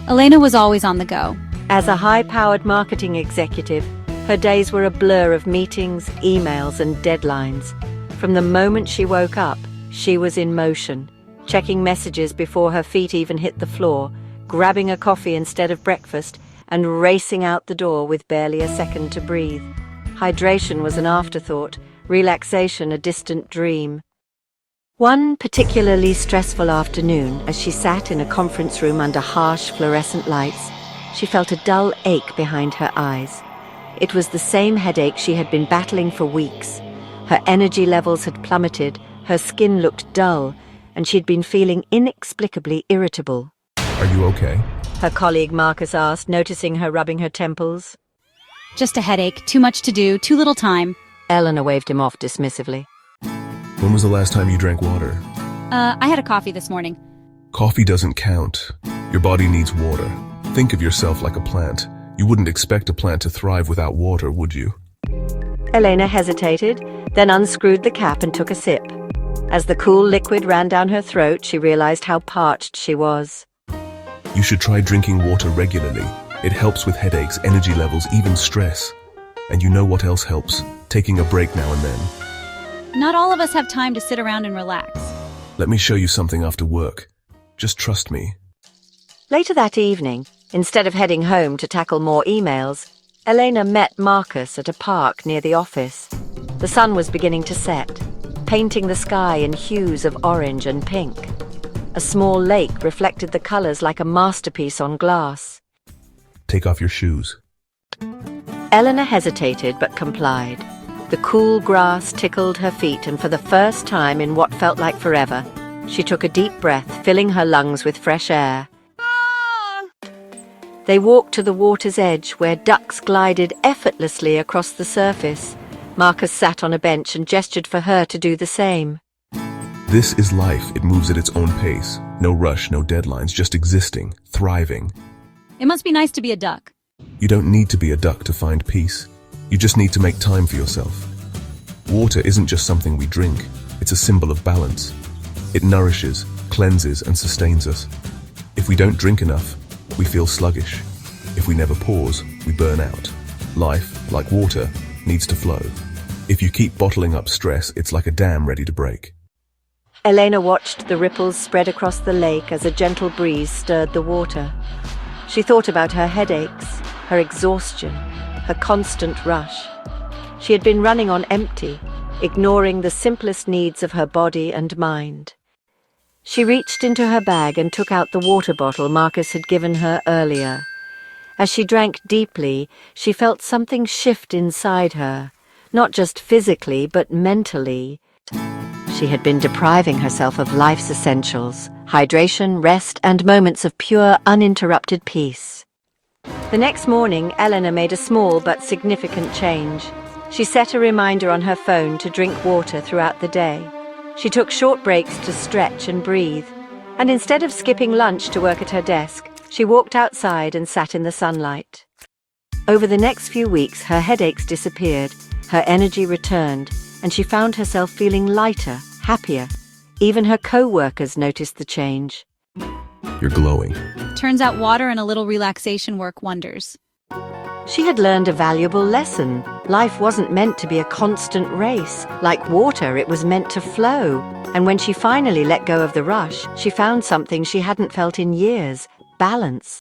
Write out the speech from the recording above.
Elena was always on the go. As a high-powered marketing executive, her days were a blur of meetings, emails, and deadlines. From the moment she woke up, she was in motion, checking messages before her feet even hit the floor, grabbing a coffee instead of breakfast, and racing out the door with barely a second to breathe. Hydration was an afterthought, relaxation a distant dream. One particularly stressful afternoon, as she sat in a conference room under harsh fluorescent lights, she felt a dull ache behind her eyes. It was the same headache she had been battling for weeks. Her energy levels had plummeted, her skin looked dull, and she'd been feeling inexplicably irritable. Are you okay? Her colleague Marcus asked, noticing her rubbing her temples. Just a headache, too much to do, too little time. Eleanor waved him off dismissively. When was the last time you drank water? I had a coffee this morning. Coffee doesn't count. Your body needs water. Think of yourself like a plant. You wouldn't expect a plant to thrive without water, would you? Elena hesitated, then unscrewed the cap and took a sip. As the cool liquid ran down her throat, she realized how parched she was. You should try drinking water regularly. It helps with headaches, energy levels, even stress. And you know what else helps? Taking a break now and then. Not all of us have time to sit around and relax. Let me show you something after work. Just trust me. Later that evening, instead of heading home to tackle more emails, Elena met Marcus at a park near the office. The sun was beginning to set, painting the sky in hues of orange and pink. A small lake reflected the colors like a masterpiece on glass. Take off your shoes. Eleanor hesitated but complied. The cool grass tickled her feet, and for the first time in what felt like forever, she took a deep breath, filling her lungs with fresh air. They walked to the water's edge, where ducks glided effortlessly across the surface. Marcus sat on a bench and gestured for her to do the same. This is life. It moves at its own pace. No rush, no deadlines, just existing, thriving. It must be nice to be a duck. You don't need to be a duck to find peace. You just need to make time for yourself. Water isn't just something we drink. It's a symbol of balance. It nourishes, cleanses, and sustains us. If we don't drink enough, we feel sluggish. If we never pause, we burn out. Life, like water, needs to flow. If you keep bottling up stress, it's like a dam ready to break. Elena watched the ripples spread across the lake as a gentle breeze stirred the water. She thought about her headaches, her exhaustion, her constant rush. She had been running on empty, ignoring the simplest needs of her body and mind. She reached into her bag and took out the water bottle Marcus had given her earlier. As she drank deeply, she felt something shift inside her, not just physically but mentally. She had been depriving herself of life's essentials, hydration, rest, and moments of pure, uninterrupted peace. The next morning, Eleanor made a small but significant change. She set a reminder on her phone to drink water throughout the day. She took short breaks to stretch and breathe, and instead of skipping lunch to work at her desk, she walked outside and sat in the sunlight. Over the next few weeks, her headaches disappeared, her energy returned, and she found herself feeling lighter, happier. Even her co-workers noticed the change. You're glowing. Turns out water and a little relaxation work wonders. She had learned a valuable lesson. Life wasn't meant to be a constant race. Like water, it was meant to flow. And when she finally let go of the rush, she found something she hadn't felt in years: balance.